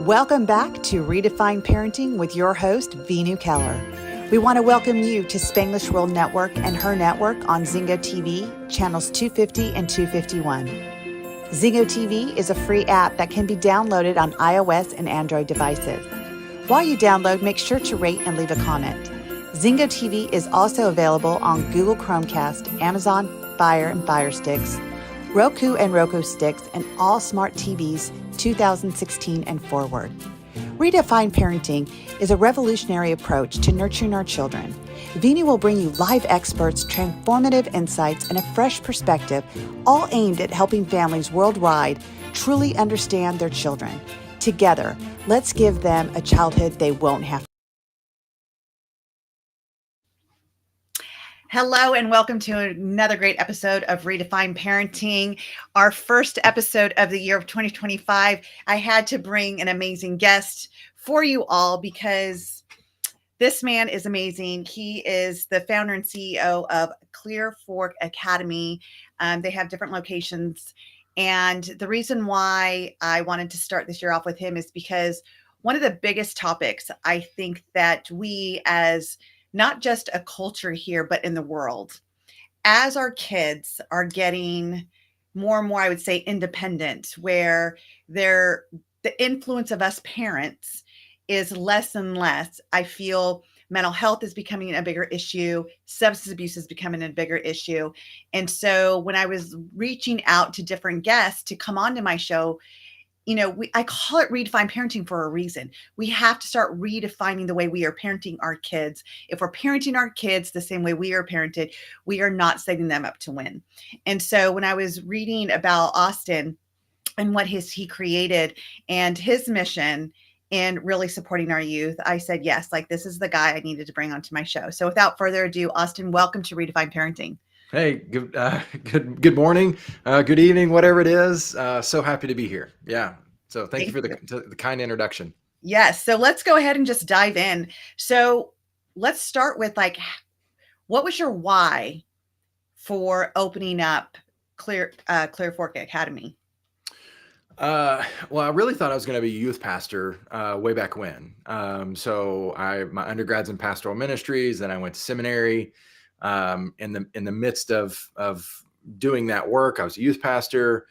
Welcome back to Redefine Parenting with your host, Veenu Keller. We want to welcome you to Spanglish World Network and her network on Zingo TV, channels 250 and 251. Zingo TV is a free app that can be downloaded on iOS and Android devices. While you download, make sure to rate and leave a comment. Zingo TV is also available on Google Chromecast, Amazon Fire and Fire Sticks, Roku and Roku Sticks, and all smart TVs 2016 and forward. Redefine Parenting is a revolutionary approach to nurturing our children. Veenu will bring you live experts, transformative insights, and a fresh perspective, all aimed at helping families worldwide truly understand their children. Together, let's give them a childhood they won't have. Hello and welcome to another great episode of Redefine Parenting, our first episode of the year of 2025. I had to bring an amazing guest for you all because this man is amazing. He is the founder and CEO of Clearfork Academy. They have different locations. And the reason why I wanted to start this year off with him is because one of the biggest topics I think that we as not just a culture here, but in the world, as our kids are getting more and more, I would say, independent, where the influence of us parents is less and less. I feel mental health is becoming a bigger issue. Substance abuse is becoming a bigger issue. And so when I was reaching out to different guests to come onto my show, I call it redefine parenting for a reason. We have to start redefining the way we are parenting our kids. If we're parenting our kids the same way we are parented, we are not setting them up to win. And so when I was reading about Austin and what he created and his mission in really supporting our youth, I said, yes, like this is the guy I needed to bring onto my show. So without further ado, Austin, welcome to Redefine Parenting. Hey, good morning, good evening, whatever it is. So happy to be here. Yeah. So thank you for the kind introduction. Yes. So let's go ahead and just dive in. So let's start with what was your why for opening up Clearfork Academy? Well, I really thought I was going to be a youth pastor way back when. So my undergrad's in pastoral ministries, then I went to seminary. In the midst of doing that work, I was a youth pastor.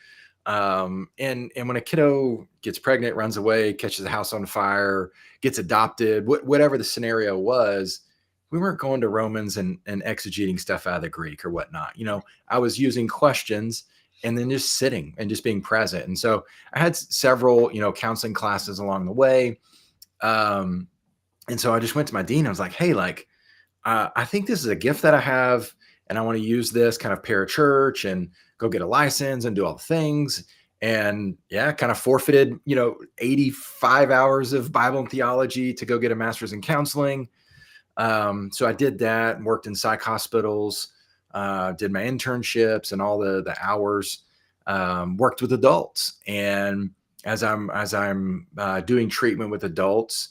And when a kiddo gets pregnant, runs away, catches a house on fire, gets adopted, whatever the scenario was, we weren't going to Romans and exegeting stuff out of the Greek or whatnot. I was using questions and then just sitting and just being present. And so I had several, counseling classes along the way. And so I just went to my dean. I was like, hey, I think this is a gift that I have, and I want to use this kind of parachurch and go get a license and do all the things. And yeah, kind of forfeited, 85 hours of Bible and theology to go get a master's in counseling. So I did that and worked in psych hospitals, did my internships and all the hours, worked with adults. And as I'm doing treatment with adults,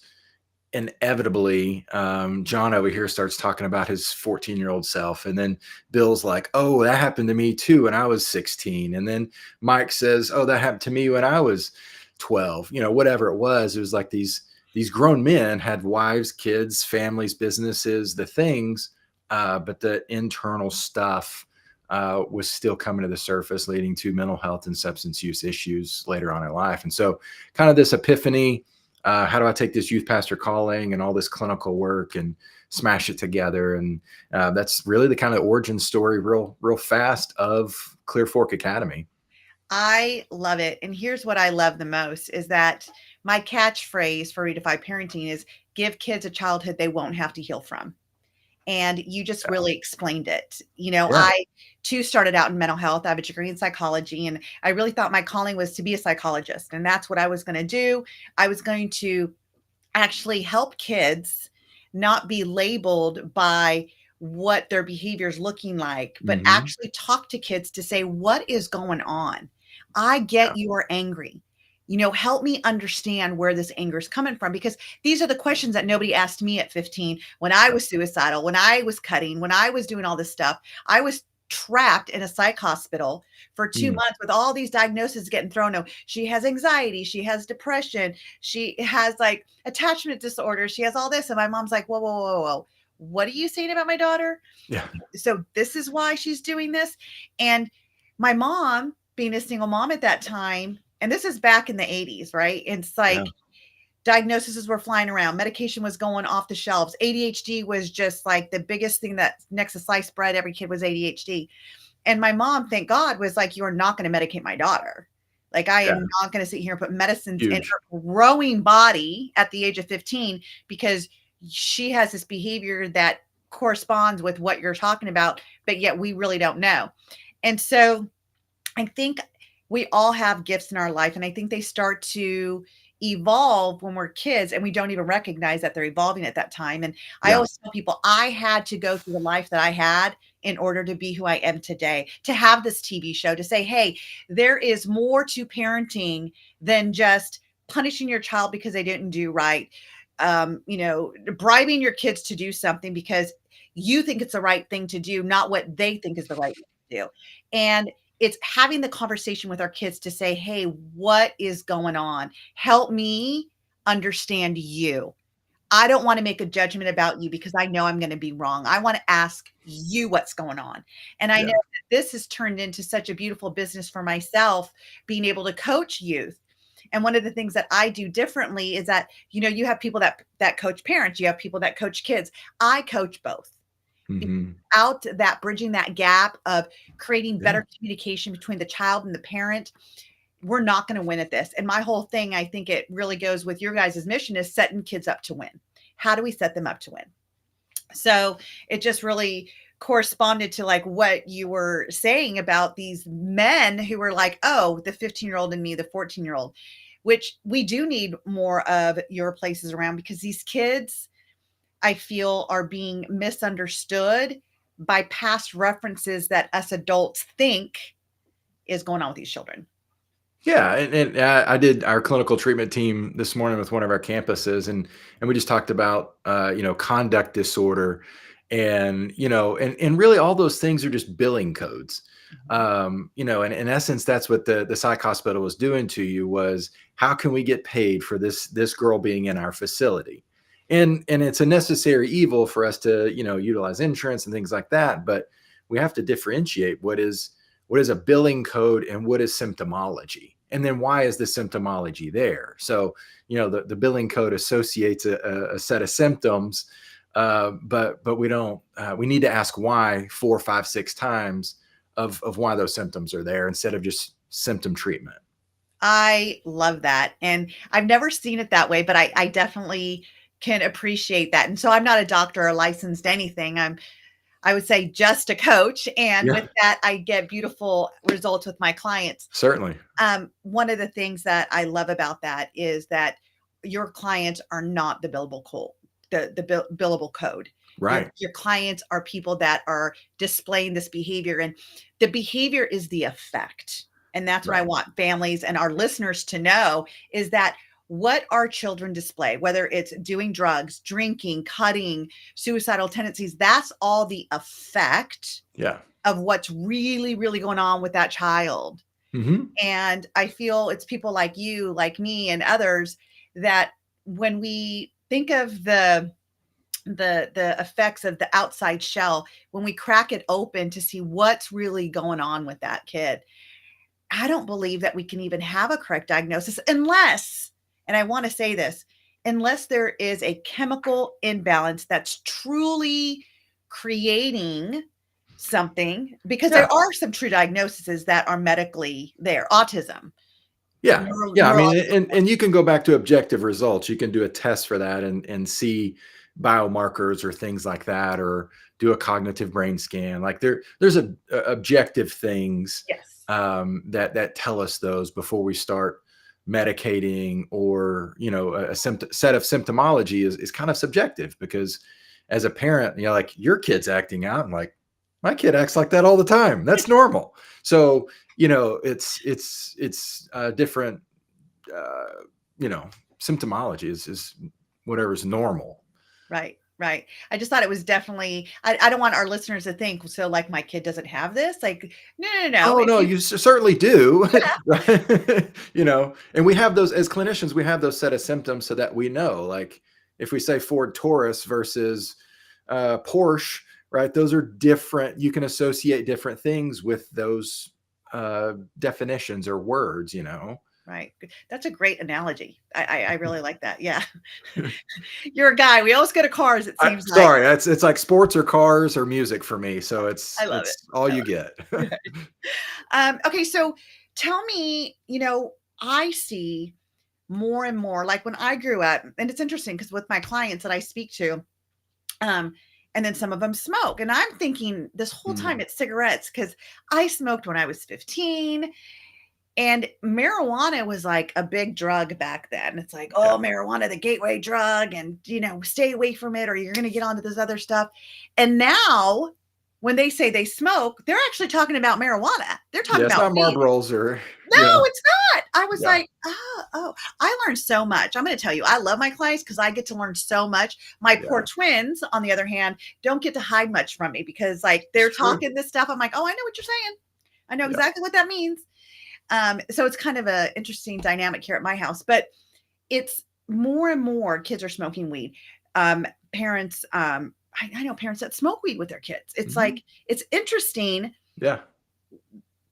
inevitably, John over here starts talking about his 14-year-old self. And then Bill's like, oh, that happened to me too when I was 16. And then Mike says, oh, that happened to me when I was 12. Whatever it was like these grown men had wives, kids, families, businesses, the things, but the internal stuff was still coming to the surface, leading to mental health and substance use issues later on in life. And so kind of this epiphany, how do I take this youth pastor calling and all this clinical work and smash it together? And that's really the kind of origin story real fast of Clearfork Academy. I love it. And here's what I love the most is that my catchphrase for Redefine Parenting is give kids a childhood they won't have to heal from. And you just really explained it. Yeah. I too started out in mental health. I have a degree in psychology, and I really thought my calling was to be a psychologist. And that's what I was going to do. I was going to actually help kids not be labeled by what their behavior is looking like, but actually talk to kids to say, what is going on? I get you are angry. Help me understand where this anger is coming from, because these are the questions that nobody asked me at 15 when I was suicidal, when I was cutting, when I was doing all this stuff. I was trapped in a psych hospital for 2 months with all these diagnoses getting thrown. No, she has anxiety, she has depression, she has like attachment disorder, she has all this. And my mom's like, whoa, whoa, whoa, whoa. What are you saying about my daughter? Yeah. So this is why she's doing this. And my mom, being a single mom at that time, and this is back in the 80s, right? It's like diagnoses were flying around, medication was going off the shelves, ADHD was just like the biggest thing that next to sliced bread, every kid was ADHD. And my mom, thank God, was like, you're not going to medicate my daughter. Like, I am not going to sit here and put medicines in her growing body at the age of 15 because she has this behavior that corresponds with what you're talking about, but yet we really don't know. And so I think we all have gifts in our life, and I think they start to evolve when we're kids and we don't even recognize that they're evolving at that time. And I always tell people I had to go through the life that I had in order to be who I am today, to have this TV show, to say, hey, there is more to parenting than just punishing your child because they didn't do right. Bribing your kids to do something because you think it's the right thing to do, not what they think is the right thing to do. And it's having the conversation with our kids to say, hey, what is going on? Help me understand you. I don't want to make a judgment about you because I know I'm going to be wrong. I want to ask you what's going on. And I know that this has turned into such a beautiful business for myself, being able to coach youth. And one of the things that I do differently is that, you have people that coach parents, you have people that coach kids. I coach both. Out that bridging that gap of creating better communication between the child and the parent, we're not going to win at this. And my whole thing, I think it really goes with your guys' mission, is setting kids up to win. How do we set them up to win? So it just really corresponded to like what you were saying about these men who were like, oh, the 15-year-old and me, the 14-year-old, which we do need more of your places around, because these kids, I feel, are being misunderstood by past references that us adults think is going on with these children. Yeah, and I did our clinical treatment team this morning with one of our campuses, and we just talked about conduct disorder, and and really all those things are just billing codes. And in essence, that's what the psych hospital was doing to you, was how can we get paid for this girl being in our facility? And it's a necessary evil for us to utilize insurance and things like that, but we have to differentiate what is a billing code and what is symptomology, and then why is the symptomology there? So the billing code associates a set of symptoms, but we don't we need to ask why 4, 5, 6 times of why those symptoms are there, instead of just symptom treatment. I love that, and I've never seen it that way, but I definitely can appreciate that. And so I'm not a doctor or licensed anything. I would say just a coach. And with that, I get beautiful results with my clients. Certainly. One of the things that I love about that is that your clients are not the billable code, the billable code. Right. Your clients are people that are displaying this behavior, and the behavior is the effect. And that's what I want families and our listeners to know, is that what our children display, whether it's doing drugs, drinking, cutting, suicidal tendencies, that's all the effect of what's really, really going on with that child. And I feel it's people like you, like me, and others, that when we think of the effects of the outside shell, when we crack it open to see what's really going on with that kid, I don't believe that we can even have a correct diagnosis unless, and I want to say this, unless there is a chemical imbalance that's truly creating something, because there are some true diagnoses that are medically there. Autism. Yeah. I mean, and you can go back to objective results. You can do a test for that and see biomarkers or things like that, or do a cognitive brain scan. Like there's objective things that tell us those before we start medicating, or a set of symptomology is kind of subjective, because as a parent, like, your kid's acting out, and like, my kid acts like that all the time, that's normal. So it's different, symptomology is whatever's normal. Right. Right. I just thought it was definitely, I don't want our listeners to think, so like my kid doesn't have this. Like, no, no, no. Oh If no, you, you certainly do. Right? You know, and we have those as clinicians. We have those set of symptoms so that we know. Like if we say Ford Taurus versus Porsche, right? Those are different. You can associate different things with those definitions or words. You know. right. That's a great analogy. I really like that. Yeah. You're a guy. We always go to cars, it seems like. Sorry, it's like sports or cars or music for me. So I love it. it's all I you love get. it. Okay. So tell me, I see more and more, like when I grew up, and it's interesting because with my clients that I speak to, um, and then some of them smoke. And I'm thinking this whole time Mm, it's cigarettes because I smoked when I was 15. And marijuana was like a big drug back then. It's like, yeah, oh, marijuana, the gateway drug, and stay away from it or you're going to get onto this other stuff. And now when they say they smoke, they're actually talking about marijuana. They're talking yeah. It's about not weed. Marlboros or No, it's not. I was yeah, like, I learned so much. I'm going to tell you, I love my clients because I get to learn so much. My poor yeah. twins, on the other hand, don't get to hide much from me because like It's they're true. talking this stuff. I'm like, oh, I know what you're saying. I know Yeah. exactly what that means. So it's kind of a interesting dynamic here at my house, but it's more and more kids are smoking weed. Parents, I know parents that smoke weed with their kids. It's Mhm. like, it's interesting Yeah.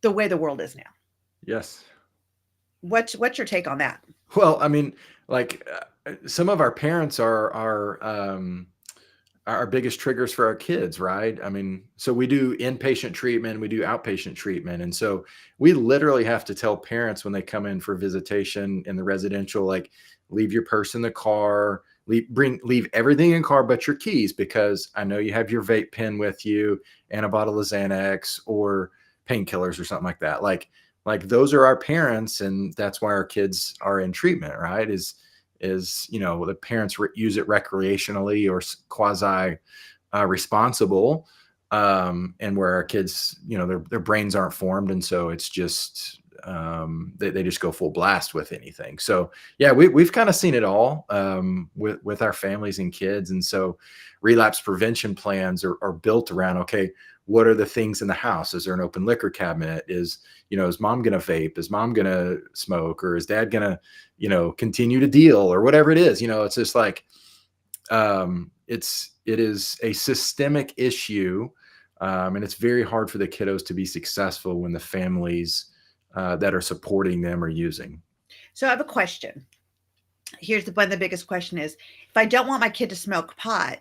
the way the world is now. Yes. What's your take on that? Well, I mean, like some of our parents are our biggest triggers for our kids, right? I mean, so we do inpatient treatment, we do outpatient treatment. And so we literally have to tell parents when they come in for visitation in the residential, like, leave your purse in the car, leave everything in car but your keys, because I know you have your vape pen with you and a bottle of Xanax or painkillers or something like that. Like those are our parents, and that's why our kids are in treatment, right? Is the parents use it recreationally or quasi responsible, and where our kids, their brains aren't formed, and so it's just they just go full blast with anything. So yeah, we've kind of seen it all with our families and kids. And so relapse prevention plans are built around, okay, what are the things in the house? Is there an open liquor cabinet? Is mom gonna vape? Is mom gonna smoke? Or is dad gonna continue to deal, or whatever it is? It's just like it is a systemic issue, and it's very hard for the kiddos to be successful when the families that are supporting them are using. So I have a question. Here's one of the biggest question is, if I don't want my kid to smoke pot,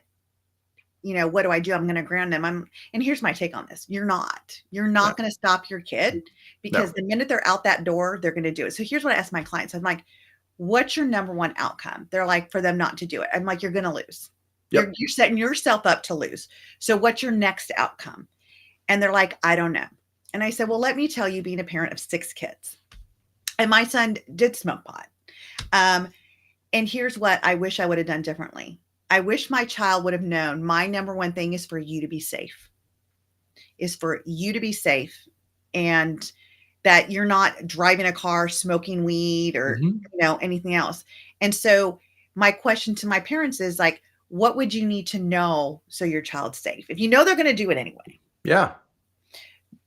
what do I do? I'm going to ground them. And here's my take on this. You're not No, going to stop your kid because no. the minute they're out that door, they're going to do it. So here's what I ask my clients. I'm like, what's your number one outcome? They're like, for them not to do it. I'm like, you're going to lose. You're, Yep. you're setting yourself up to lose. So what's your next outcome? And they're like, I don't know. And I said, well, let me tell you, being a parent of 6 kids, and my son did smoke pot. And here's what I wish I would have done differently. I wish my child would have known my number one thing is for you to be safe, and that you're not driving a car, smoking weed or, Hmm. anything else. And so my question to my parents is like, what would you need to know so your child's safe? If you know they're going to do it anyway. Yeah.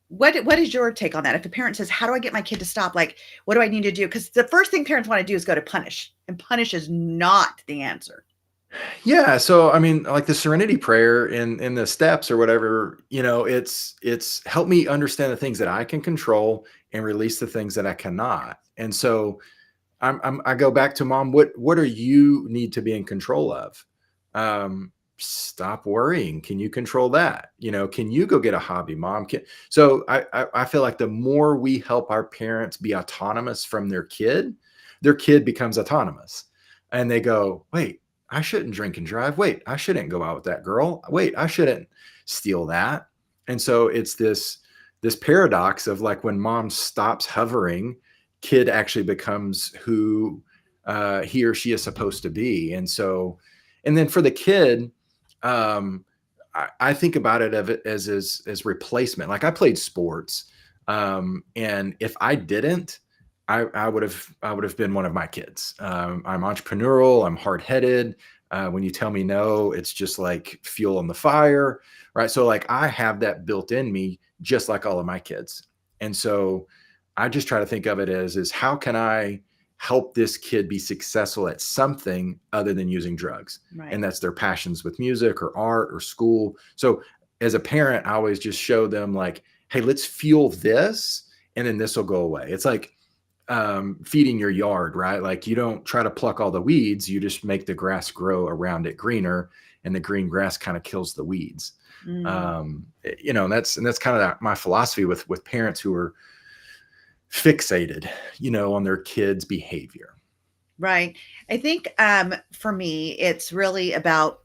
What is your take on that? If a parent says, how do I get my kid to stop? Like, what do I need to do? Because the first thing parents want to do is go to punish, and punish is not the answer. Yeah, so I mean, like the serenity prayer in the steps or whatever, it's help me understand the things that I can control and release the things that I cannot. And so I go back to mom, what do you need to be in control of? Stop worrying. Can you control that? Can you go get a hobby, mom? So I feel like the more we help our parents be autonomous from their kid becomes autonomous. And they go, wait, I shouldn't drink and drive. Wait, I shouldn't go out with that girl. Wait, I shouldn't steal that. And so it's this paradox of like when mom stops hovering, kid actually becomes who he or she is supposed to be. And then for the kid, I think about it as replacement. Like I played sports, and if I didn't, I would have been one of my kids. I'm entrepreneurial. I'm hard headed. When you tell me no, it's just like fuel on the fire, right? So like I have that built in me, just like all of my kids. And so I just try to think of it as is how can I help this kid be successful at something other than using drugs? Right. And that's their passions with music or art or school. So as a parent, I always just show them like, hey, let's fuel this and then this will go away. It's like feeding your yard, right? Like you don't try to pluck all the weeds, you just make the grass grow around it greener, and the green grass kind of kills the weeds. You know, and that's kind of my philosophy with parents who are fixated, you know, on their kids' behavior. Right. I think for me, it's really about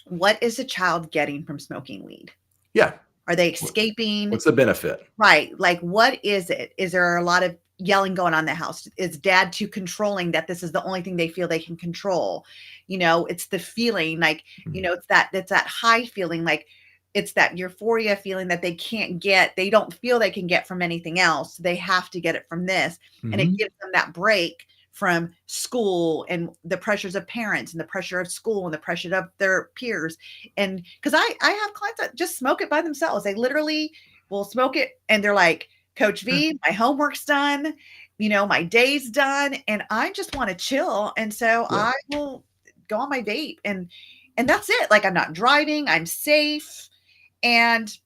what is a child getting from smoking weed? Yeah. Are they escaping? What's the benefit? Right. Like, what is it? Is there a lot of yelling going on in the house? Is dad too controlling that this is the only thing they feel they can control? You know, it's the feeling like, you know, it's that high feeling, like it's that euphoria feeling that they can't get, they don't feel they can get from anything else. They have to get it from this. And it gives them that break from school and the pressures of parents and the pressure of school and the pressure of their peers. And because I have clients that just smoke it by themselves. They literally will smoke it and they're like, Coach V, my homework's done, you know, my day's done, and I just want to chill. And so I will go on my vape and that's it. Like I'm not driving, I'm safe, and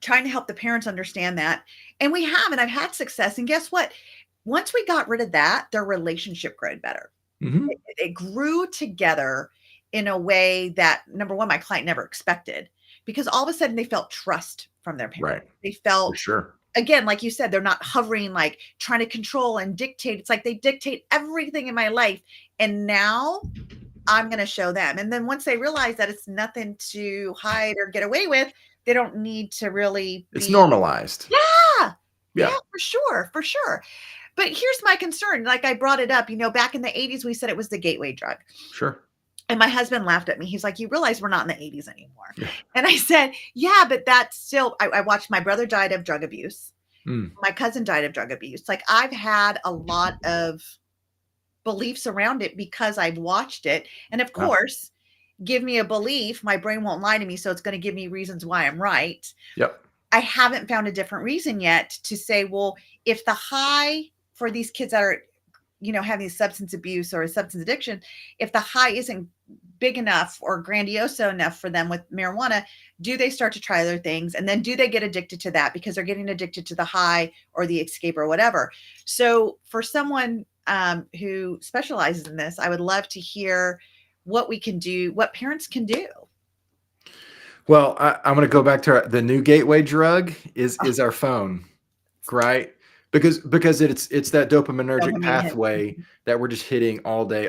trying to help the parents understand that. And we have, and I've had success. And guess what? Once we got rid of that, their relationship grew better. It grew together in a way that, number one, my client never expected, because all of a sudden they felt trust from their parents. Right. They felt, For sure. again, like you said, they're not hovering, like trying to control and dictate. It's like they dictate everything in my life. And now I'm going to show them. And then once they realize that it's nothing to hide or get away with, they don't need to really It's be. normalized. Yeah, for sure. For sure. But here's my concern. Like I brought it up, you know, back in the 80s, we said it was the gateway drug. Sure. And my husband laughed at me. He's like, you realize we're not in the 80s anymore. And I said, yeah, but that's still, I watched my brother died of drug abuse. My cousin died of drug abuse. Like I've had a lot of beliefs around it because I've watched it. And of course, give me a belief, my brain won't lie to me. So it's going to give me reasons why I'm right. Yep. I haven't found a different reason yet to say, well, if the high for these kids that are, you know, having substance abuse or substance addiction, if the high isn't big enough or grandiose enough for them with marijuana, do they start to try other things? And then do they get addicted to that because they're getting addicted to the high or the escape or whatever? So for someone who specializes in this, I would love to hear what we can do, what parents can do. Well, I'm going to go back to the new gateway drug is our phone, right? Because it's that dopaminergic pathway that we're just hitting all day.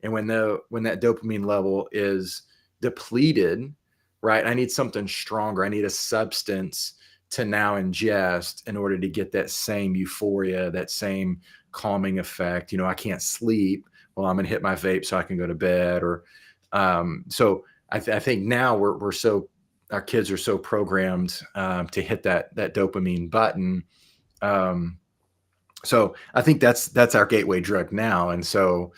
And when that dopamine level is depleted, right? I need something stronger. I need a substance to now ingest in order to get that same euphoria, that same calming effect. You know, I can't sleep. Well, I'm going to hit my vape so I can go to bed. Or so I think now our kids are so programmed to hit that dopamine button. So I think that's our gateway drug now. And so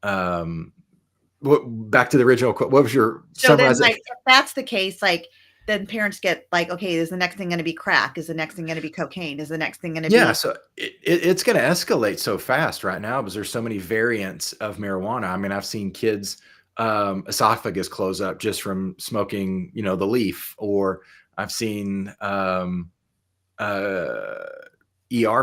back to the original quote, what was your summarize? So then, like, if that's the case, like, then parents get like, okay, is the next thing going to be crack? Is the next thing going to be cocaine? Is the next thing going to be? So it's going to escalate so fast right now because there's so many variants of marijuana. I mean, I've seen kids esophagus close up just from smoking, you know, the leaf, or I've seen ER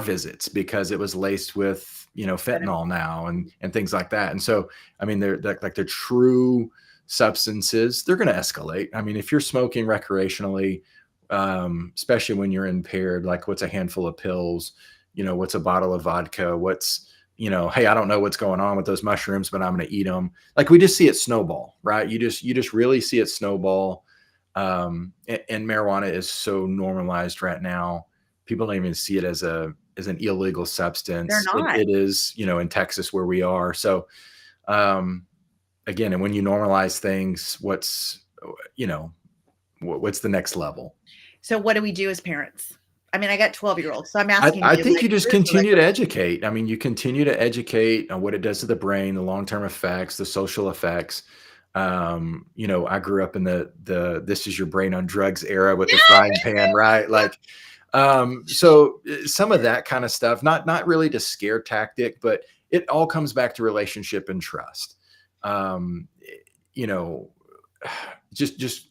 visits because it was laced with, you know, fentanyl now and things like that. And so, I mean, they're like the true substances, they're going to escalate. I mean, if you're smoking recreationally, especially when you're impaired, like what's a handful of pills, you know, what's a bottle of vodka, what's, you know, hey, I don't know what's going on with those mushrooms, but I'm going to eat them. Like we just see it snowball, right? You just really see it snowball. And marijuana is so normalized right now. People don't even see it as an illegal substance. They're not. It is, you know, in Texas where we are. So, again, and when you normalize things, what's the next level? So what do we do as parents? I mean, I got 12-year-olds, so I'm asking I you, think like, you just seriously, like, continue to educate. I mean, you continue to educate on what it does to the brain, the long-term effects, the social effects. You know, I grew up in the this is your brain on drugs era with yeah, the frying me pan, too. right? Like, so some of that kind of stuff, not really to scare tactic, but it all comes back to relationship and trust. Um, you know, just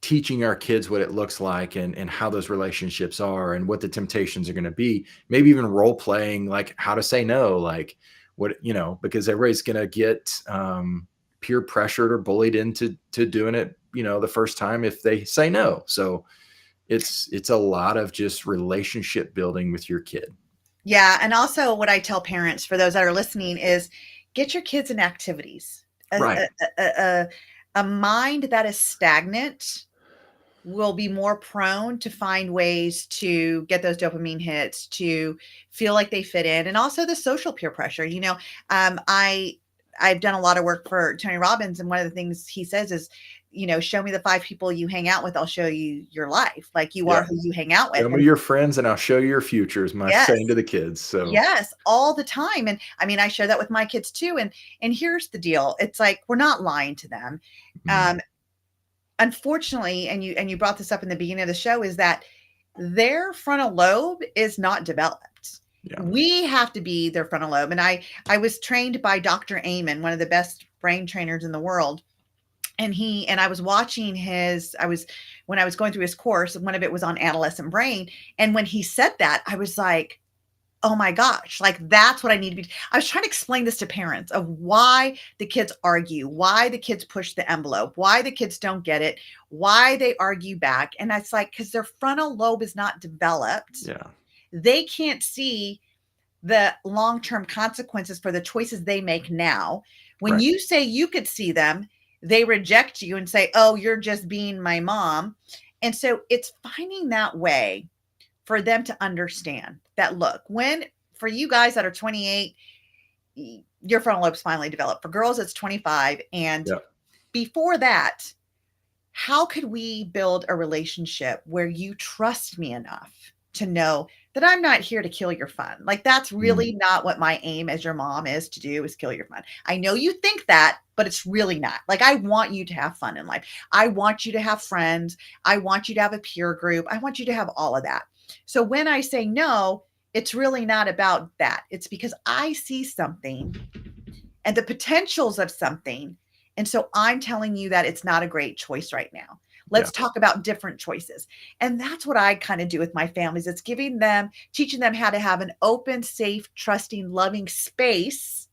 teaching our kids what it looks like and how those relationships are and what the temptations are going to be, maybe even role playing, like how to say no, like what, you know, because everybody's going to get peer pressured or bullied into doing it, you know, the first time if they say no. So it's a lot of just relationship building with your kid. Yeah, and also what I tell parents, for those that are listening, is get your kids in activities. A Right. a a a a mind that is stagnant will be more prone to find ways to get those dopamine hits, to feel like they fit in, and also the social peer pressure. I've done a lot of work for Tony Robbins, and one of the things he says is, show me the 5 people you hang out with, I'll show you your life. Like, you are Yeah. who you hang out with. Show me And your friends and I'll show you your future is my yes, saying to the kids. So yes, all the time. And I mean, I share that with my kids too. And here's the deal. It's like, we're not lying to them. mm, Um, Unfortunately, and you brought this up in the beginning of the show, is that their frontal lobe is not developed. yeah. We have to be their frontal lobe. And I was trained by Dr. Amen, one of the best brain trainers in the world. And I was watching when I was going through his course, one of it was on adolescent brain. And when he said that, I was like, oh my gosh, like, that's what I need to be. I was trying to explain this to parents of why the kids argue, why the kids push the envelope, why the kids don't get it, why they argue back. And it's like, because their frontal lobe is not developed. Yeah. They can't see the long-term consequences for the choices they make now. When Right. you say you could see them, they reject you and say, oh, you're just being my mom. And so it's finding that way for them to understand that, look, for you guys that are 28, your frontal lobe's finally developed. For girls, it's 25. And Yeah. before that, how could we build a relationship where you trust me enough to know that I'm not here to kill your fun? Like, that's Mm, really not what my aim as your mom is to do, is kill your fun. I know you think that, but it's really not. Like, I want you to have fun in life. I want you to have friends. I want you to have a peer group. I want you to have all of that. So when I say no, it's really not about that. It's because I see something and the potentials of something. And so I'm telling you that it's not a great choice right now. yeah. Let's talk about different choices. And that's what I kind of do with my families. It's teaching them how to have an open, safe, trusting, loving space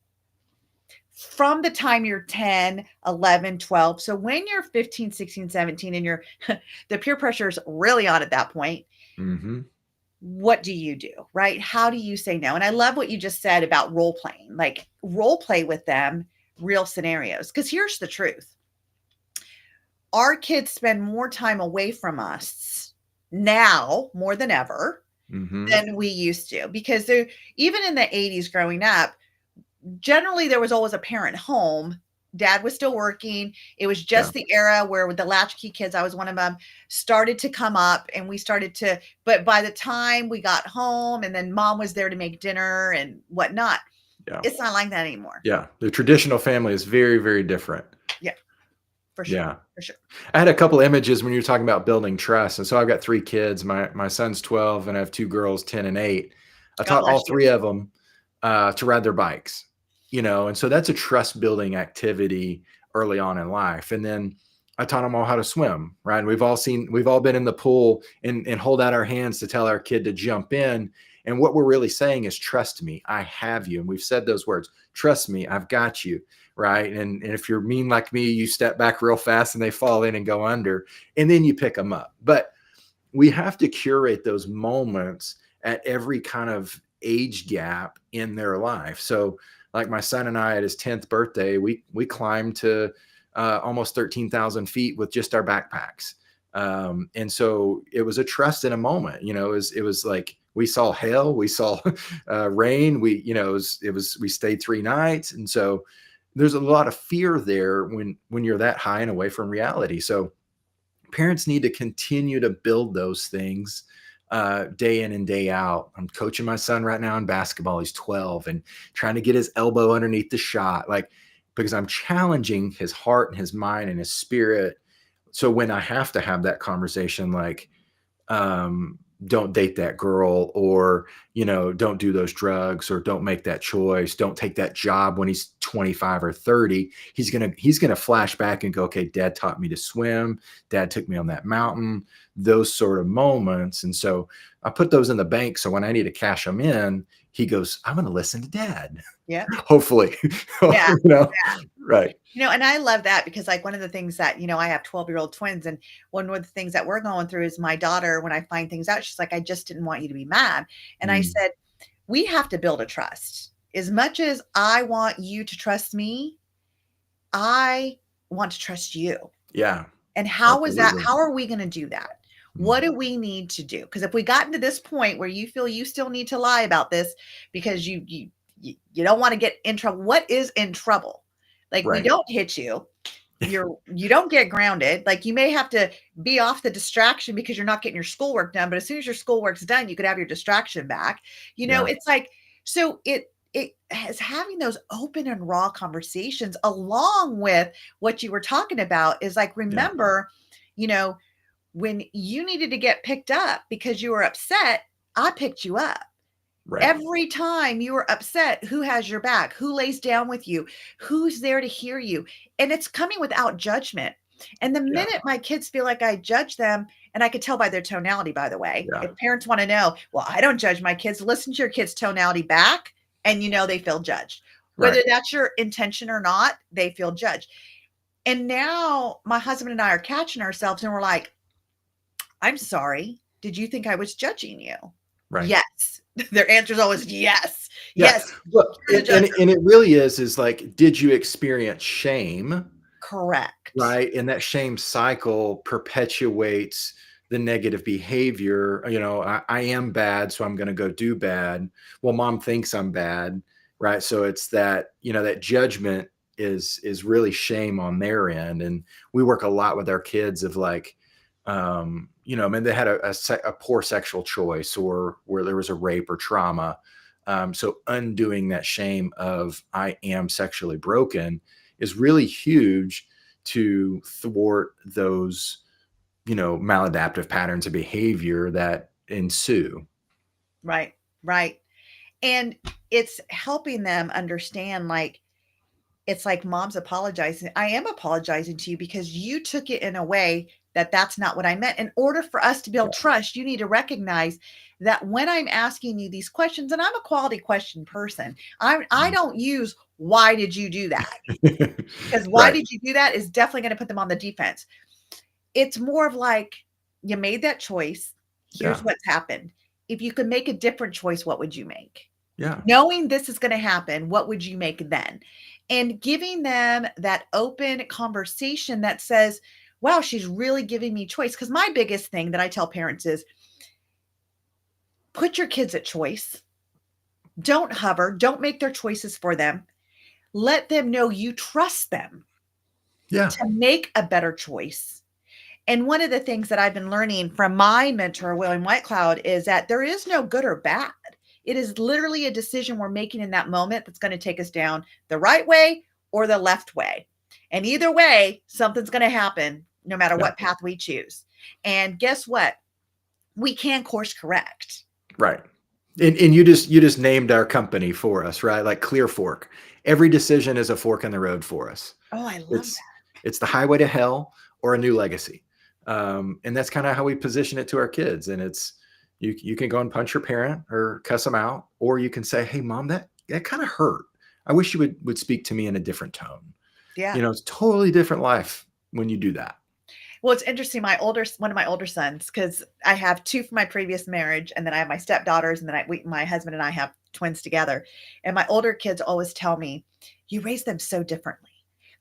from the time you're 10, 11, 12. So when you're 15, 16, 17, and the peer pressure is really on at that point, Hmm. what do you do, right? How do you say no? And I love what you just said about role playing, like, role play with them, real scenarios. Because here's the truth: our kids spend more time away from us now more than ever Hmm. than we used to. Because even in the 80s growing up, generally there was always a parent home. Dad was still working. It was Yeah. just the era where, with the latchkey kids, I was one of them, started to come up, and but by the time we got home and then mom was there to make dinner and whatnot, Yeah. it's not like that anymore. Yeah. The traditional family is very, very different. Yeah, for sure. Yeah. For sure. I had a couple images when you were talking about building trust. And so I've got 3 kids. My son's 12 and I have 2 girls, 10 and 8. I God taught bless all you. 3 of them to ride their bikes, you know, and so that's a trust building activity early on in life. And then I taught them all how to swim, right? And we've all been in the pool and hold out our hands to tell our kid to jump in. And what we're really saying is, trust me, I have you. And we've said those words, trust me, I've got you. Right. And if you're mean like me, you step back real fast and they fall in and go under, and then you pick them up. But we have to curate those moments at every kind of age gap in their life. So like my son and I, at his 10th birthday, we climbed to almost 13,000 feet with just our backpacks. And so it was a trust in a moment, you know, it was like, we saw hail, we saw rain, we stayed 3 nights. And so there's a lot of fear there when you're that high and away from reality. So parents need to continue to build those things day in and day out. I'm coaching my son right now in basketball. He's 12 and trying to get his elbow underneath the shot, like, because I'm challenging his heart and his mind and his spirit. So when I have to have that conversation, like, don't date that girl, or, don't do those drugs, or don't make that choice, don't take that job when he's 25 or 30, he's going to flash back and go, okay, dad taught me to swim. Dad took me on that mountain, those sort of moments. And so I put those in the bank. So when I need to cash them in, he goes, I'm going to listen to dad. Yeah. Hopefully. Yeah. Right. And I love that, because like one of the things that, I have 12-year-old twins, and one of the things that we're going through is my daughter, when I find things out, she's like, I just didn't want you to be mad. And I said, we have to build a trust. As much as I want you to trust me, I want to trust you. Yeah. And how are we going to do that? What do we need to do? Because if we got into this point where you feel you still need to lie about this because you don't want to get in trouble, what is in trouble? Like, we don't hit you. You don't get grounded. Like, you may have to be off the distraction because you're not getting your schoolwork done. But as soon as your schoolwork's done, you could have your distraction back. It's like, so it has having those open and raw conversations, along with what you were talking about, is like, remember, when you needed to get picked up because you were upset, I picked you up. Right. Every time you were upset, who has your back? Who lays down with you? Who's there to hear you? And it's coming without judgment. And the minute my kids feel like I judge them, and I could tell by their tonality, by the way, if parents want to know, well, I don't judge my kids, listen to your kids' tonality back, and they feel judged. Whether that's your intention or not, they feel judged. And now my husband and I are catching ourselves, and we're like, I'm sorry. Did you think I was judging you? Right. Yes. Their answer is always yes. Yeah. Yes. Look, and it really is like, did you experience shame? Correct. Right. And that shame cycle perpetuates the negative behavior. I am bad, so I'm going to go do bad. Well, mom thinks I'm bad. Right. So it's that, that judgment is really shame on their end. And we work a lot with our kids of like, they had a poor sexual choice, or where there was a rape or trauma. So undoing that shame of I am sexually broken is really huge to thwart those, maladaptive patterns of behavior that ensue. Right. Right. And it's helping them understand, like, it's like mom's apologizing. I am apologizing to you because you took it in a way that that's not what I meant. In order for us to build trust, you need to recognize that when I'm asking you these questions, and I'm a quality question person, I don't use, why did you do that? Because why did you do that is definitely going to put them on the defense. It's more of like, you made that choice. Here's what's happened. If you could make a different choice, what would you make? Yeah. Knowing this is going to happen, what would you make then? And giving them that open conversation that says, wow, she's really giving me choice. Because my biggest thing that I tell parents is, put your kids at choice. Don't hover. Don't make their choices for them. Let them know you trust them to make a better choice. And one of the things that I've been learning from my mentor, William Whitecloud, is that there is no good or bad. It is literally a decision we're making in that moment that's going to take us down the right way or the left way. And either way, something's going to happen no matter what path we choose. And guess what? We can course correct. Right. And you just named our company for us, right? Like Clearfork. Every decision is a fork in the road for us. Oh, I love that. It's the highway to hell or a new legacy. And that's kind of how we position it to our kids. And it's, you can go and punch your parent or cuss them out, or you can say, hey, mom, that kind of hurt. I wish you would speak to me in a different tone. Yeah. It's totally different life when you do that. Well, it's interesting. One of my older sons, because I have two from my previous marriage, and then I have my stepdaughters, and then my husband and I have twins together. And my older kids always tell me, you raise them so differently.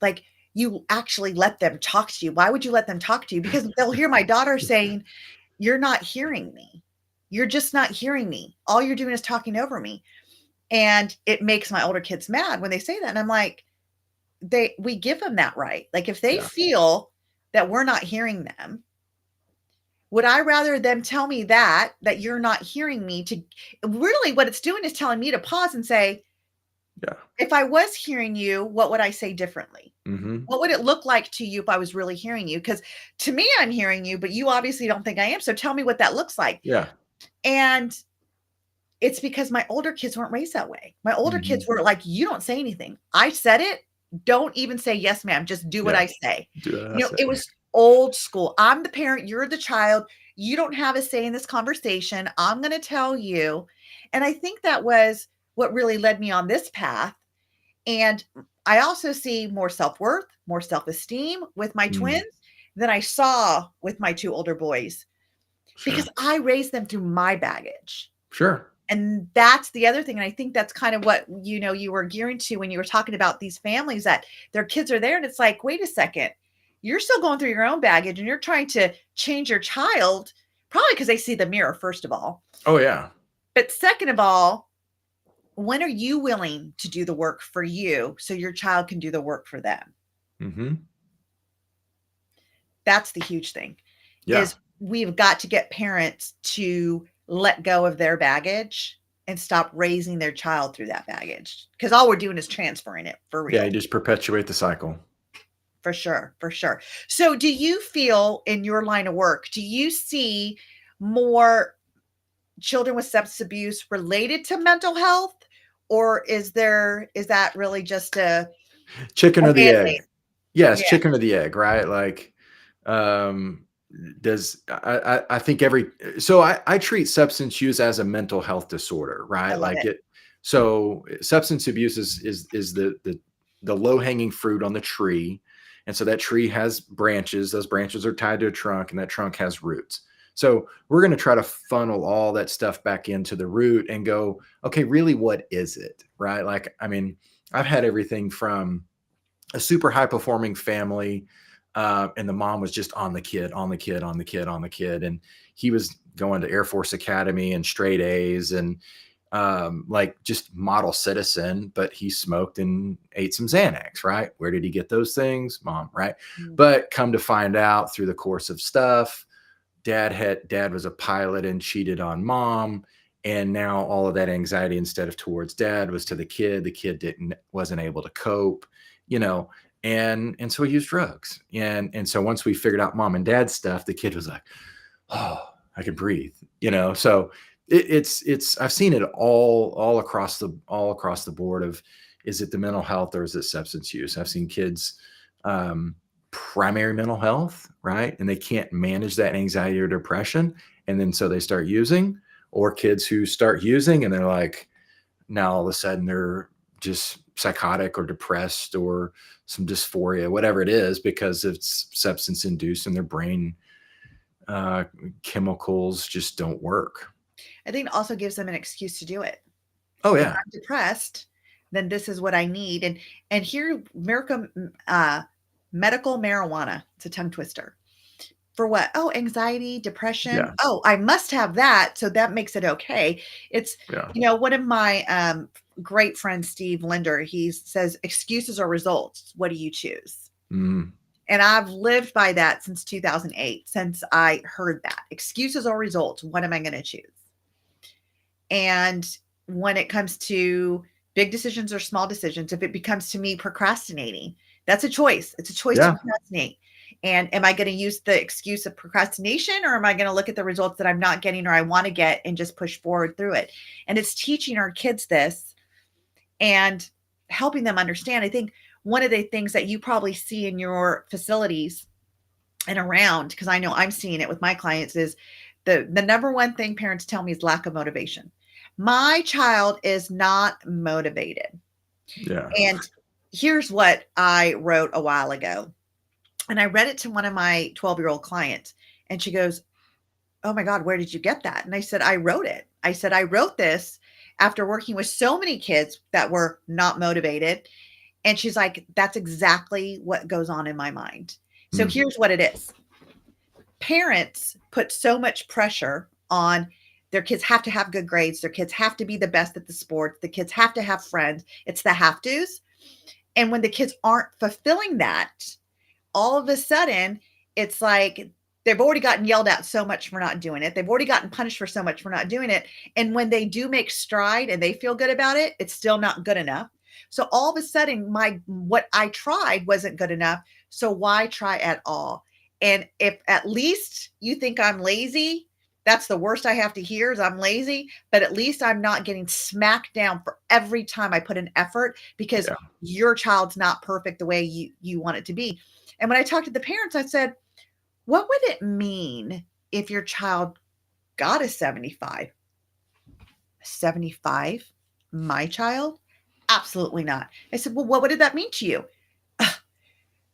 Like, you actually let them talk to you. Why would you let them talk to you? Because they'll hear my daughter saying, you're not hearing me. You're just not hearing me. All you're doing is talking over me. And it makes my older kids mad when they say that. And I'm like, we give them that right. Like, if they feel that we're not hearing them, Would I rather them tell me that you're not hearing me? To really what it's doing is telling me to pause and say, Yeah. if I was hearing you, what would I say differently? Mm-hmm. What would it look like to you if I was really hearing you? Because to me, I'm hearing you, but you obviously don't think I am. So tell me what that looks like. Yeah. And it's because my older kids weren't raised that way. My older Mm-hmm. kids were like, you don't say anything. I said it. Don't even say yes, ma'am. Just do what Yeah. I say. Do what I You know, say. it was old school. I'm the parent, you're the child. You don't have a say in this conversation. I'm going to tell you. And I think that was what really led me on this path. And I also see more self-worth, more self-esteem with my Mm. twins than I saw with my two older boys because Sure. I raised them through my baggage. Sure. And that's the other thing. And I think that's kind of what, you were gearing to when you were talking about these families that their kids are there. And it's like, wait a second, you're still going through your own baggage and you're trying to change your child, probably because they see the mirror, first of all. Oh, yeah. But second of all, when are you willing to do the work for you so your child can do the work for them? Mm-hmm. That's the huge thing. Yeah. Is we've got to get parents to let go of their baggage and stop raising their child through that baggage. Because all we're doing is transferring it for real. Yeah. You just perpetuate the cycle. For sure. For sure. So do you feel in your line of work, do you see more children with substance abuse related to mental health? Or is that really just a Chicken or the egg? Band-Aid? Yes, Yeah, chicken or the egg, right? Like, um, I think I treat substance use as a mental health disorder, I right? love Like it. so substance abuse is the low hanging fruit on the tree. And so that tree has branches, those branches are tied to a trunk, and that trunk has roots. So we're going to try to funnel all that stuff back into the root and go, okay, really, what is it? Right? Like, I mean, I've had everything from a super high performing family, and the mom was just on the kid, on the kid, on the kid, on the kid, and he was going to Air Force Academy and straight A's and like just model citizen, but he smoked and ate some Xanax, right? Where did he get those things? Mom, right? Mm. But come to find out through the course of stuff, dad was a pilot and cheated on mom. And now all of that anxiety, instead of towards dad, was to the kid. The kid wasn't able to cope, you know, and so he used drugs. And so once we figured out mom and dad's stuff, the kid was like, oh, I can breathe, you know. So it's I've seen it all across the board of, is it the mental health or is it substance use? I've seen kids primary mental health, right? And they can't manage that anxiety or depression. And then so they start using, or kids who start using and they're like, now all of a sudden they're just psychotic or depressed or some dysphoria, whatever it is, because it's substance induced and their brain chemicals just don't work. I think it also gives them an excuse to do it. Oh If yeah. I'm depressed, then this is what I need. And here, medical marijuana. It's a tongue twister. For what? Oh, anxiety, depression. Yeah. Oh, I must have that. So that makes it okay. It's, Yeah. one of my great friends, Steve Linder, he says, excuses or results. What do you choose? Mm. And I've lived by that since 2008, since I heard that. Excuses or results. What am I going to choose? And when it comes to big decisions or small decisions, if it becomes to me procrastinating, that's a choice. It's a choice to Yeah. procrastinate. And am I going to use the excuse of procrastination, or am I going to look at the results that I'm not getting or I want to get and just push forward through it? And it's teaching our kids this and helping them understand. I think one of the things that you probably see in your facilities and around, because I know I'm seeing it with my clients, is the number one thing parents tell me is lack of motivation. My child is not motivated. Yeah. And here's what I wrote a while ago. And I read it to one of my 12-year-old clients. And she goes, oh my God, where did you get that? And I said, I wrote it. I said, I wrote this after working with so many kids that were not motivated. And she's like, that's exactly what goes on in my mind. So here's what it is. Parents put so much pressure on their kids have to have good grades. Their kids have to be the best at the sport. The kids have to have friends. It's the have tos. And when the kids aren't fulfilling that, all of a sudden, it's like They've already gotten yelled at so much for not doing it. They've already gotten punished for so much for not doing it. And when they do make stride and they feel good about it, it's still not good enough. So all of a sudden, what I tried wasn't good enough. So why try at all? And if at least you think I'm lazy, that's the worst I have to hear is I'm lazy, but at least I'm not getting smacked down for every time I put an effort because your child's not perfect the way you want it to be. And when I talked to the parents, I said, what would it mean if your child got a 75? 75? My child? Absolutely not. I said, well, what did that mean to you?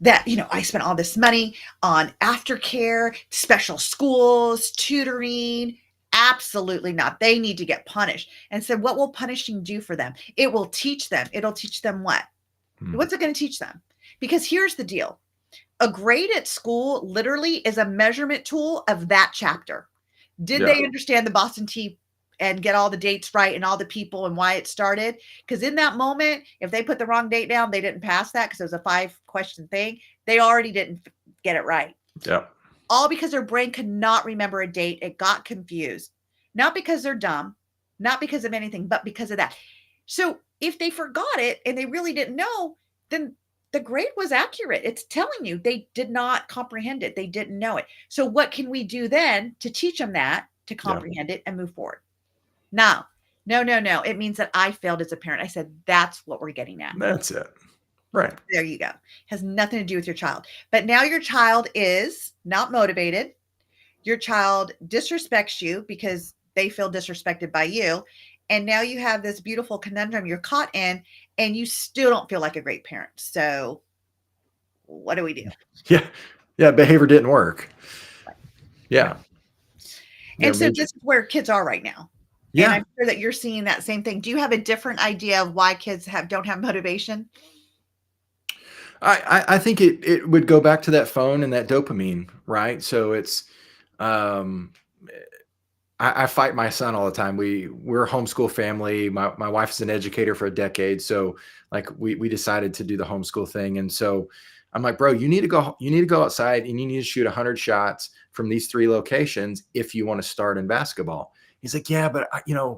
That, I spent all this money on aftercare, special schools, tutoring. Absolutely not. They need to get punished. And said, what will punishing do for them? It will teach them. It'll teach them what? What's it going to teach them? Because here's the deal. A grade at school literally is a measurement tool of that chapter. Did they understand the Boston Tea and get all the dates right and all the people and why it started? Because in that moment, if they put the wrong date down, they didn't pass that because it was a 5-question thing. They already didn't get it right. Yeah. All because their brain could not remember a date. It got confused. Not because they're dumb, not because of anything, but because of that. So if they forgot it and they really didn't know, then the grade was accurate. It's telling you they did not comprehend it. They didn't know it. So what can we do then to teach them that, to comprehend it and move forward? No. It means that I failed as a parent. I said, that's what we're getting at. That's it. Right. There you go. Has nothing to do with your child. But now your child is not motivated. Your child disrespects you because they feel disrespected by you. And now you have this beautiful conundrum you're caught in, and you still don't feel like a great parent. So what do we do? Yeah. Behavior didn't work. Yeah. And so this is where kids are right now. Yeah. And I'm sure that you're seeing that same thing. Do you have a different idea of why kids don't have motivation? I think it would go back to that phone and that dopamine, right? So it's, I fight my son all the time. We're a homeschool family. My wife's an educator for a decade. So like we decided to do the homeschool thing. And so I'm like, bro, you need to go outside and you need to shoot 100 shots from these 3 locations if you want to start in basketball. He's like, yeah, but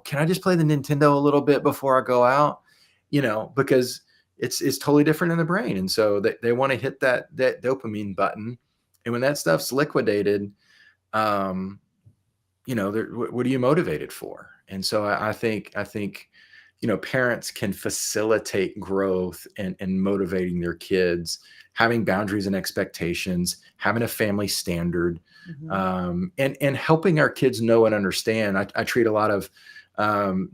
can I just play the Nintendo a little bit before I go out? Because it's totally different in the brain. And so they want to hit that dopamine button. And when that stuff's liquidated, what are you motivated for? And so I think, parents can facilitate growth and motivating their kids, having boundaries and expectations, having a family standard, and helping our kids know and understand. I treat a lot of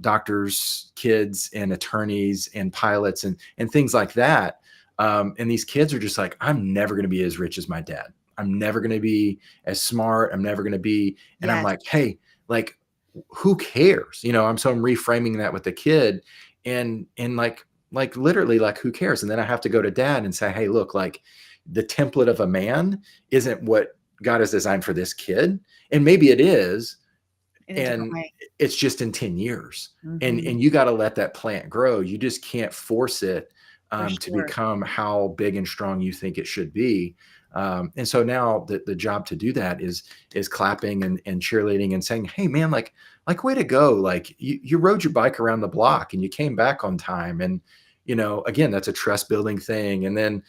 doctors, kids, and attorneys and pilots and things like that. And these kids are just like, I'm never going to be as rich as my dad. I'm never going to be as smart. I'm never going to be. And I'm like, hey, like, who cares? I'm reframing that with the kid and like literally like, who cares? And then I have to go to dad and say, hey, look, like the template of a man isn't what God has designed for this kid. And maybe it is. And it's just in 10 years. And you got to let that plant grow. You just can't force it to become how big and strong you think it should be. And so now the job to do that is clapping and cheerleading and saying, hey man, like way to go. Like you rode your bike around the block and you came back on time. And, again, that's a trust building thing. And then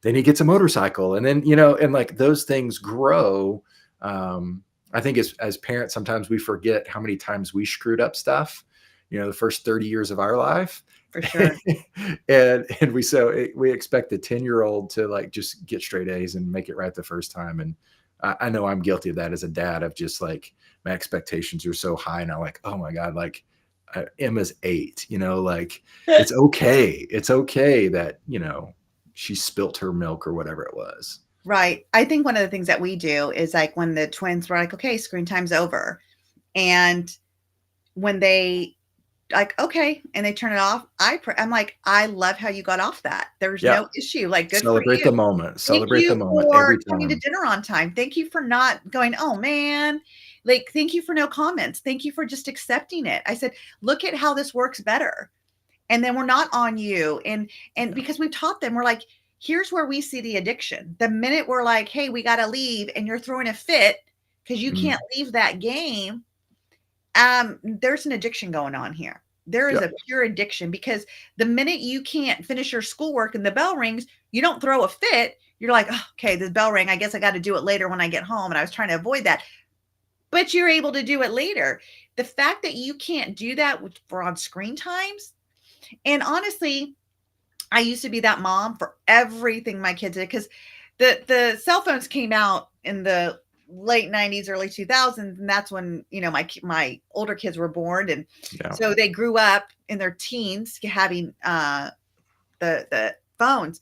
he gets a motorcycle and then, and like those things grow. I think as parents, sometimes we forget how many times we screwed up stuff, the first 30 years of our life. For sure. and we expect the 10-year-old to like just get straight A's and make it right the first time. And I know I'm guilty of that as a dad, of just like my expectations are so high now, like, oh my God, like Emma's 8, like it's okay. It's okay that, she spilt her milk or whatever it was. Right. I think one of the things that we do is like when the twins were like, okay, screen time's over. And when they like, okay, and they turn it off, I'm like, I love how you got off that. There's no issue. Like, good Celebrate for you. the moment. Celebrate the moment every time. Coming to dinner on time. Thank you for not going, oh man. Like, thank you for no comments. Thank you for just accepting it. I said, look at how this works better. And then we're not on you. And because we've taught them, we're like, here's where we see the addiction. The minute we're like, hey, we got to leave, and you're throwing a fit because you can't leave that game, there's an addiction going on here. There is a pure addiction, because the minute you can't finish your schoolwork and the bell rings, you don't throw a fit. You're like, oh, okay, the bell rang. I guess I got to do it later when I get home. And I was trying to avoid that. But you're able to do it later. The fact that you can't do that for on screen times. And honestly, I used to be that mom for everything my kids did, because the cell phones came out in the late 90s, early 2000s. And that's when, my older kids were born. And so they grew up in their teens having the phones.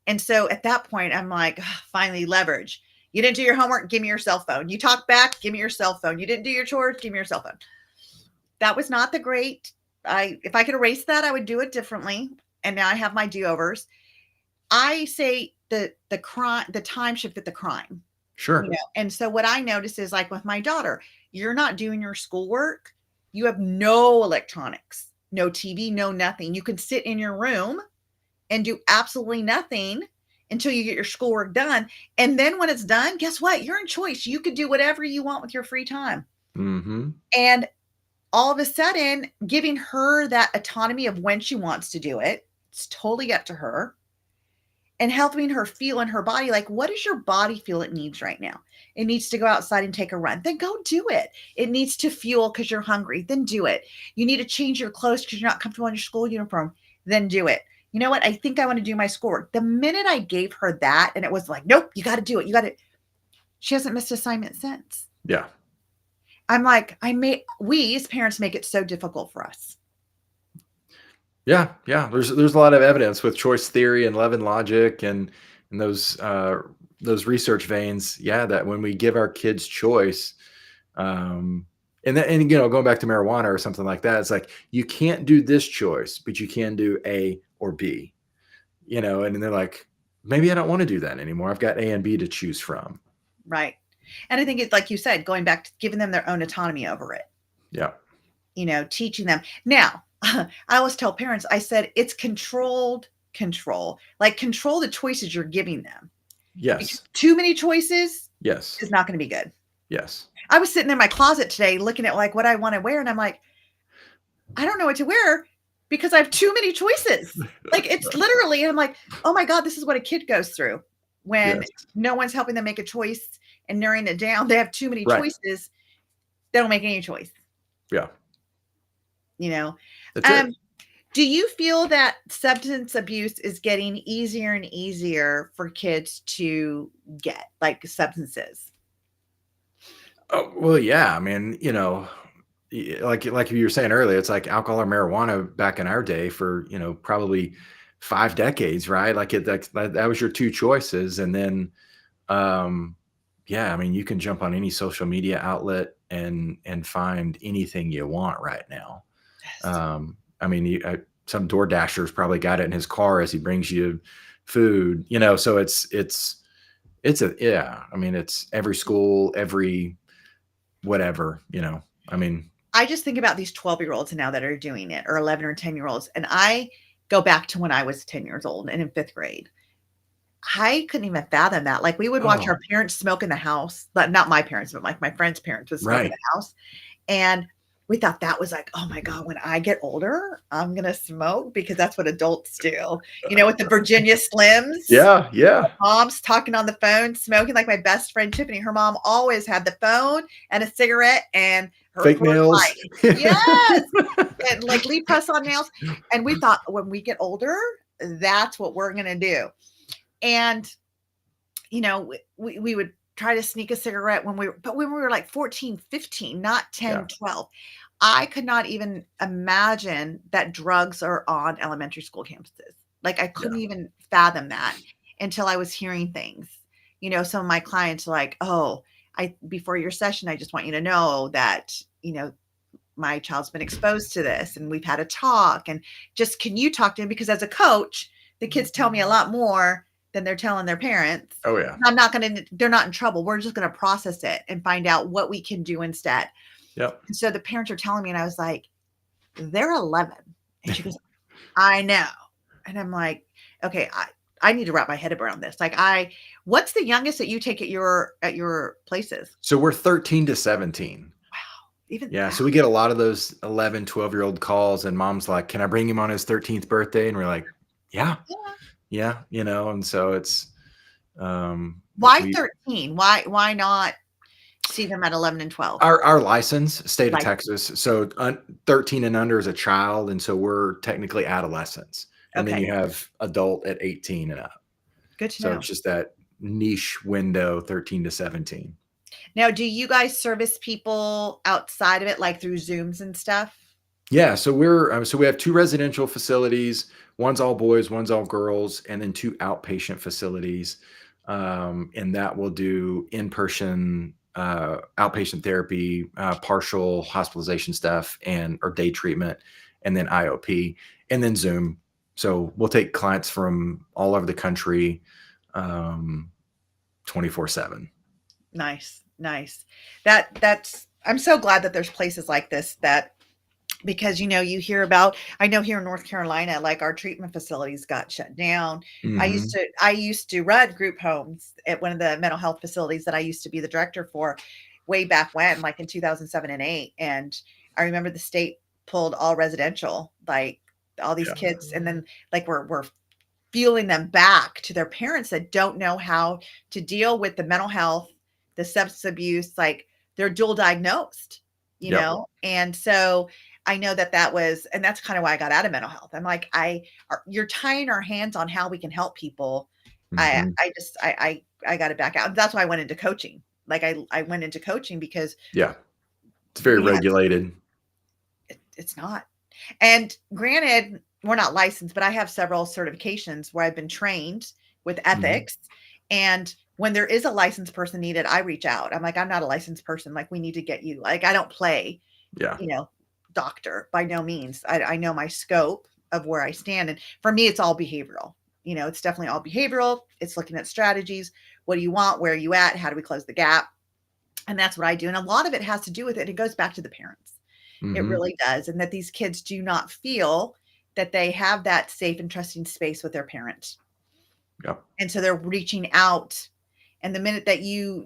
And so at that point, I'm like, finally leverage. You didn't do your homework, give me your cell phone. You talk back, give me your cell phone. You didn't do your chores, give me your cell phone. That was not the great. If I could erase that, I would do it differently. And now I have my do-overs. I say the time should fit the crime. Sure. And so what I notice is, like with my daughter, you're not doing your schoolwork. You have no electronics, no TV, no nothing. You can sit in your room and do absolutely nothing until you get your schoolwork done. And then when it's done, guess what? You're in choice. You could do whatever you want with your free time. Mm-hmm. And all of a sudden, giving her that autonomy of when she wants to do it, it's totally up to her. And helping her feel in her body, like, what does your body feel it needs right now? It needs to go outside and take a run. Then go do it. It needs to fuel because you're hungry. Then do it. You need to change your clothes because you're not comfortable in your school uniform. Then do it. You know what? I think I want to do my schoolwork. The minute I gave her that, and it was like, nope, you got to do it. You got to. She hasn't missed assignment since. Yeah. I'm like, we as parents make it so difficult for us. Yeah. There's a lot of evidence with choice theory and Levin logic and those research veins. Yeah, that when we give our kids choice, and going back to marijuana or something like that, it's like, you can't do this choice, but you can do A or B. And they're like, maybe I don't want to do that anymore. I've got A and B to choose from. Right. And I think it's like you said, going back to giving them their own autonomy over it. Yeah. Teaching them. Now, I always tell parents, I said, it's controlled control. Like, control the choices you're giving them. Yes. Because too many choices. Yes. Is not going to be good. Yes. I was sitting in my closet today looking at like what I want to wear. And I'm like, I don't know what to wear because I have too many choices. Like, it's literally, I'm like, oh my God, this is what a kid goes through when no one's helping them make a choice and narrowing it down. They have too many choices. They don't make any choice. Yeah. That's it. Do you feel that substance abuse is getting easier and easier for kids to get, like substances? Oh, well, yeah. I mean, like you were saying earlier, it's like alcohol or marijuana back in our day for, probably 5 decades, right? Like that was your two choices. And then, yeah, I mean, you can jump on any social media outlet and find anything you want right now. I mean, some Door Dasher's probably got it in his car as he brings you food, so it's I mean, it's every school, every whatever, I mean, I just think about these 12-year-olds now that are doing it, or 11 or 10-year-olds. And I go back to when I was 10 years old and in 5th grade. I couldn't even fathom that. Like, we would watch our parents smoke in the house, but not my parents, but like my friend's parents would smoke in the house. And we thought that was like, oh my God, when I get older, I'm going to smoke because that's what adults do. With the Virginia Slims. Yeah. Moms talking on the phone, smoking. Like my best friend, Tiffany, her mom always had the phone and a cigarette and her fake nails. Yes. And like leaf press on nails. And we thought when we get older, that's what we're going to do. And, we would try to sneak a cigarette when we were like 14, 15, not 10, 12. I could not even imagine that drugs are on elementary school campuses. Like, I couldn't even fathom that until I was hearing things. Some of my clients are like, oh, before your session, I just want you to know that, my child's been exposed to this and we've had a talk, and just, can you talk to him? Because as a coach, the kids tell me a lot more than they're telling their parents. Oh yeah. They're not in trouble. We're just going to process it and find out what we can do instead. Yep. And so the parents are telling me, and I was like, they're 11. And she goes, I know. And I'm like, okay, I need to wrap my head around this. Like what's the youngest that you take at your places? So we're 13 to 17. Even Yeah. So we get a lot of those 11, 12-year-old calls, and mom's like, can I bring him on his 13th birthday? And we're like, yeah, and so it's, why 13? Why not see them at 11 and 12? Our license, state of Like, Texas. So 13 and under is a child. And so we're technically adolescents. And then okay, you have adult at 18 and up. good to So know. it's just that niche window, 13 to 17. Now, do you guys service people outside of it, like through Zooms and stuff? Yeah. So we have 2 residential facilities. One's all boys, one's all girls, and then 2 outpatient facilities. And that will do in-person outpatient therapy, partial hospitalization stuff, or day treatment, and then IOP, and then Zoom. So we'll take clients from all over the country, 24/7. Nice. That's I'm so glad that there's places like this because you hear about, I know here in North Carolina, like our treatment facilities got shut down. Mm-hmm. I used to run group homes at one of the mental health facilities that I used to be the director for way back when, like in 2007 and 8. And I remember the state pulled all residential, like all these kids, and then like we're fueling them back to their parents that don't know how to deal with the mental health, the substance abuse, like they're dual diagnosed, Yep. And so I know that was, and that's kind of why I got out of mental health. I'm like, you're tying our hands on how we can help people. Mm-hmm. I got to back out. That's why I went into coaching. Like I went into coaching because Yeah. It's very regulated. It's not. And granted, we're not licensed, but I have several certifications where I've been trained with ethics. And when there is a licensed person needed, I reach out. I'm like, I'm not a licensed person. Like, we need to get you. Like, I don't play, Yeah. doctor by no means. I know my scope of where I stand. And for me, it's all behavioral. It's definitely all behavioral. It's looking at strategies. What do you want? Where are you at? How do we close the gap? And that's what I do. And a lot of it has to do with it. It goes back to the parents. It Mm-hmm. really does. And that these kids do not feel that they have that safe and trusting space with their parents. Yep. And so they're reaching out. And the minute that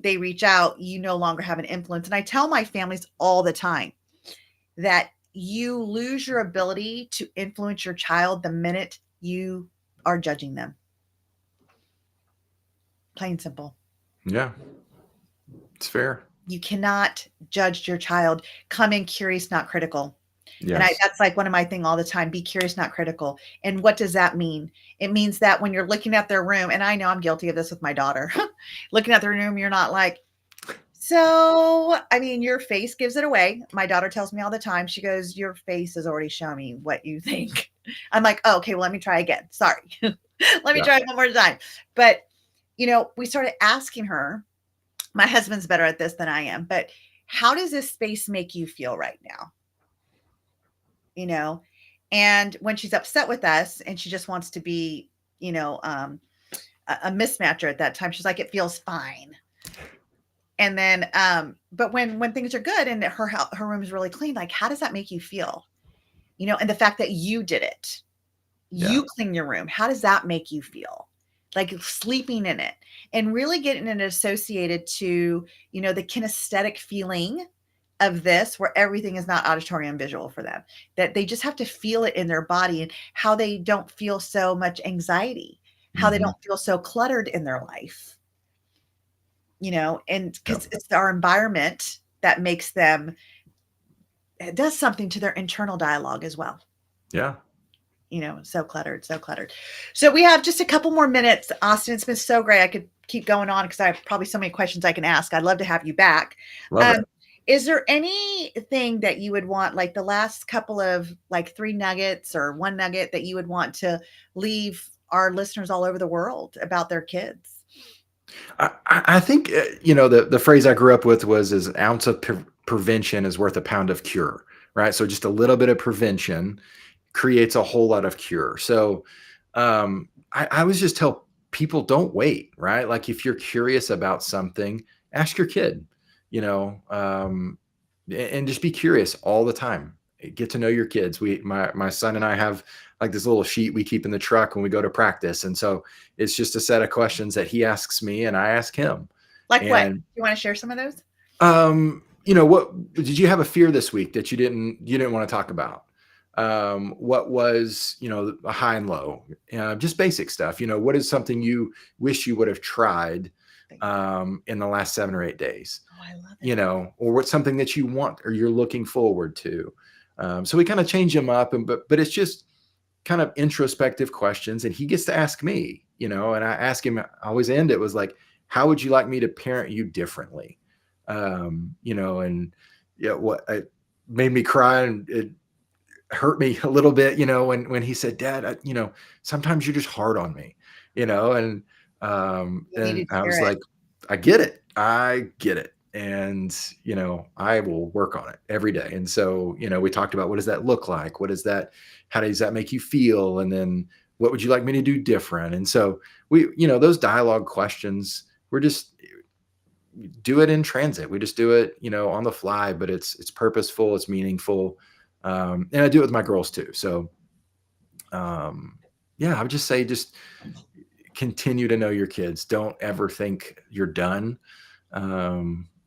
they reach out, you no longer have an influence. And I tell my families all the time that you lose your ability to influence your child the minute you are judging them. Plain simple. Yeah. It's fair. You cannot judge your child. Come in curious, not critical. Yes. And that's like one of my thing all the time. Be curious, not critical. And what does that mean? It means that when you're looking at their room, and I know I'm guilty of this with my daughter, looking at their room, you're not like, so, I mean, your face gives it away. My daughter tells me all the time, she goes, your face has already shown me what you think. I'm like, oh, okay, well, let me try again. Sorry. Let me try it one more time. But, we started asking her, my husband's better at this than I am, but how does this space make you feel right now? And when she's upset with us and she just wants to be, a mismatcher at that time, she's like, it feels fine. And then, but when things are good and her room is really clean, like, how does that make you feel? And the fact that you did it, you clean your room, how does that make you feel? Like sleeping in it and really getting it associated to, the kinesthetic feeling of this, where everything is not auditory and visual for them, that they just have to feel it in their body, and how they don't feel so much anxiety, how they don't feel so cluttered in their life, and because it's our environment that makes them, it does something to their internal dialogue as well. Yeah. So cluttered. So we have just a couple more minutes, Austin. It's been so great. I could keep going on because I have probably so many questions I can ask. I'd love to have you back. Love it. Is there anything that you would want, like the last couple of like 3 nuggets or 1 nugget that you would want to leave our listeners all over the world about their kids? I think, the phrase I grew up with was, is an ounce of prevention is worth a pound of cure, right? So just a little bit of prevention creates a whole lot of cure. So I always just tell people, don't wait, right? Like if you're curious about something, ask your kid, and just be curious all the time. get to know your kids. My son and I have like this little sheet we keep in the truck when we go to practice. And so it's just a set of questions that he asks me and I ask him. Like what? And You want to share some of those? what did you have a fear this week that you didn't want to talk about? What was, a high and low, just basic stuff. What is something you wish you would have tried in the last 7 or 8 days? Oh, I love it. Or what's something that you want or you're looking forward to. So we kind of change them up, but it's just kind of introspective questions, and he gets to ask me, and I ask him. I always end it was like, how would you like me to parent you differently? What it made me cry, and it hurt me a little bit, when he said, Dad, sometimes you're just hard on me, and I was like, I get it. And, I will work on it every day. And so, we talked about, what does that look like? How does that make you feel? And then what would you like me to do different? And so those dialogue questions, we're just do it in transit. We just do it, on the fly, but it's purposeful, it's meaningful. And I do it with my girls too. So, I would just say, just continue to know your kids. Don't ever think you're done.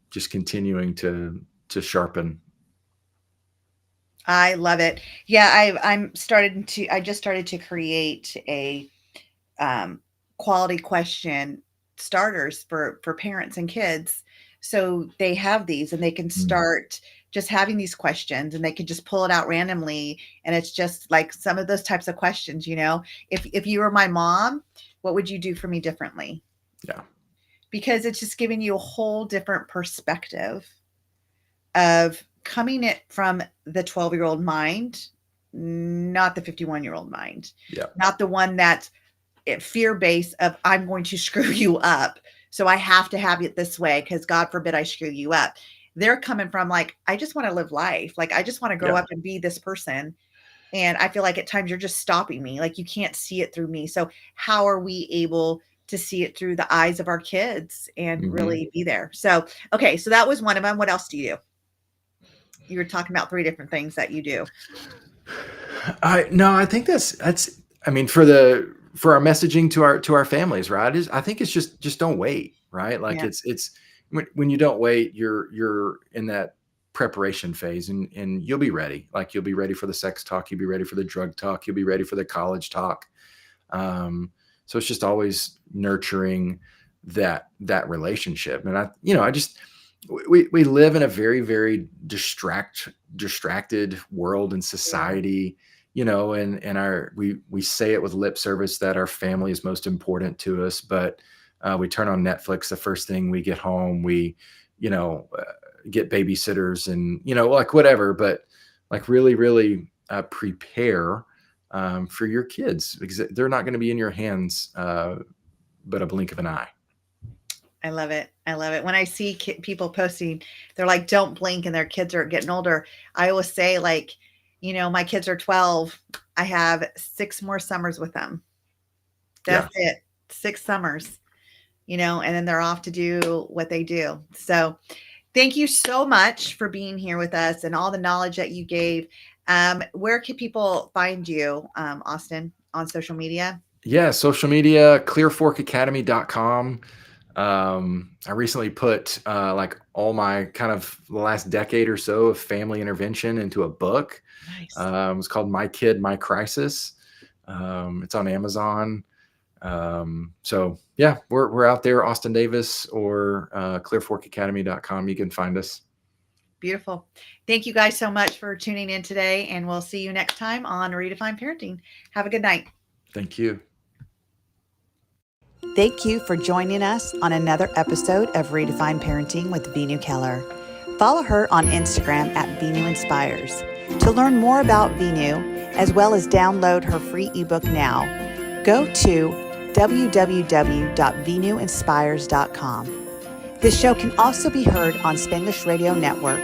Just continuing to sharpen. I love it. Yeah, I just started to create a quality question starters for parents and kids. So they have these and they can start just having these questions, and they can just pull it out randomly. And it's just like some of those types of questions, if you were my mom, what would you do for me differently? Yeah. Because it's just giving you a whole different perspective of coming it from the 12-year-old mind, not the 51-year-old mind. Yeah. Not the one that's fear-based of, I'm going to screw you up, so I have to have it this way because God forbid I screw you up. They're coming from like, I just want to live life. Like, I just want to grow up and be this person. And I feel like at times you're just stopping me. Like, you can't see it through me. So how are we able to see it through the eyes of our kids and really be there? So, okay. So that was one of them. What else do you do? You were talking about 3 different things that you do. I think that's, I mean, for our messaging to our families, right? I think it's just don't wait, right? Like it's when you don't wait, you're in that preparation phase, and you'll be ready. Like, you'll be ready for the sex talk. You'll be ready for the drug talk. You'll be ready for the college talk. So it's just always nurturing that relationship. And we live in a very, very distracted world and society, and we say it with lip service that our family is most important to us, but we turn on Netflix the first thing we get home. We, get babysitters and, like whatever, but like really, really prepare for your kids, because they're not going to be in your hands but a blink of an eye. I love it. I love it. When I see people posting, they're like, don't blink, and their kids are getting older. I always say, like, my kids are 12. I have 6 more summers with them. That's it. 6 summers, and then they're off to do what they do. So thank you so much for being here with us and all the knowledge that you gave. Where can people find you, Austin, on social media? Yeah, social media, clearforkacademy.com. I recently put like all my kind of the last decade or so of family intervention into a book. Nice. It's called My Kid, My Crisis. It's on Amazon. So yeah, we're out there, Austin Davis or clearforkacademy.com. You can find us. Beautiful. Thank you guys so much for tuning in today, and we'll see you next time on Redefine Parenting. Have a good night. Thank you. Thank you for joining us on another episode of Redefine Parenting with Veenu Keller. Follow her on Instagram at Veenu Inspires. To learn more about Veenu, as well as download her free ebook now, go to www.veenuinspires.com. This show can also be heard on Spanglish Radio Network.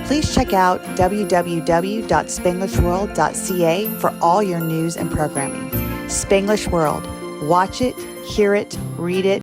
Please check out www.spanglishworld.ca for all your news and programming. Spanglish World. Watch it, hear it, read it,